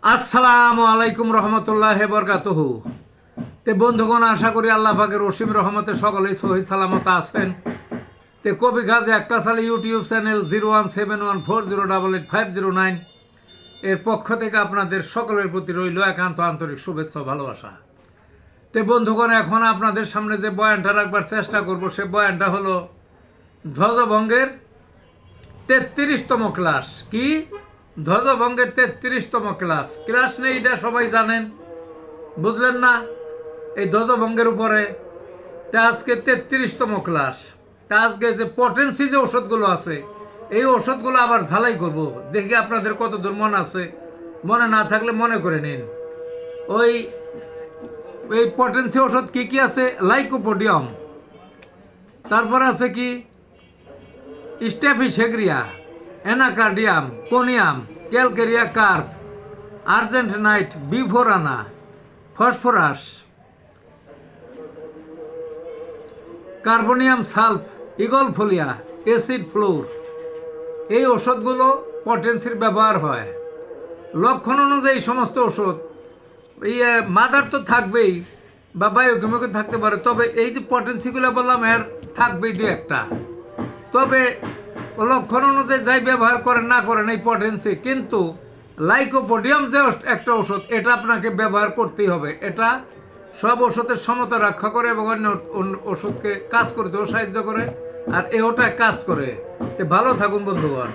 আসসালামু আলাইকুম রহমতুল্লাহ বরকাতুহু। বন্ধুগণ, আশা করি আল্লাহ পাকের অসীম রহমতে সকলেই সহি সালামত আছেন। কবি গাজী একটা সালে ইউটিউব চ্যানেল 017140885009 এর পক্ষ থেকে আপনাদের সকলের প্রতি রইল একান্ত আন্তরিক শুভেচ্ছা ভালোবাসা। বন্ধুগণ, এখন আপনাদের সামনে যে বয়ানটা রাখবার চেষ্টা করব সে বয়ানটা হলো ধ্বজভঙ্গের 33তম ক্লাস। কি? ধ্বজভঙ্গের 33তম ক্লাস নেই, এটা সবাই জানেন, বুঝলেন না? এই ধ্বজভঙ্গের উপরে আজকে 33তম ক্লাস। আজকে যে পটেন্সি যে ওষুধগুলো আছে এই ওষুধগুলো আবার ঝালাই করব, দেখি আপনাদের কত দূর মনে আছে। মনে না থাকলে মনে করে নিন। এই পটেন্সি ওষুধ কি কি আছে? লাইকোপোডিয়াম, তারপর আছে কি staphysagria, anacardium, conium, calcarea carb, আর্জেন্টিনাইট, বিফোরানা, ফসফরাস, কার্বনিয়াম সালফ, ইগলফোলিয়া, অ্যাসিড ফ্লোর। এই ওষুধগুলো পটেন্সির ব্যবহার হয়। লক্ষণ অনুযায়ী সমস্ত ওষুধ মাদার তো থাকবেই বা বায়োকেমিক্যাল থাকতে পারে, তবে এই যে পটেন্সিগুলো বললাম এর থাকবেই দু একটা। তবে লক্ষণ অনুযায়ী যাই ব্যবহার করেন না করেন এই পটেন্সি, কিন্তু লাইকোপোডিয়াম যে একটা ওষুধ এটা আপনাকে ব্যবহার করতেই হবে। এটা সব ওষুধের সমতা রক্ষা করে এবং অন্য ওষুধকে কাজ করতেও সাহায্য করে, আর এওটা কাজ করে। ভালো থাকুন বন্ধুগণ।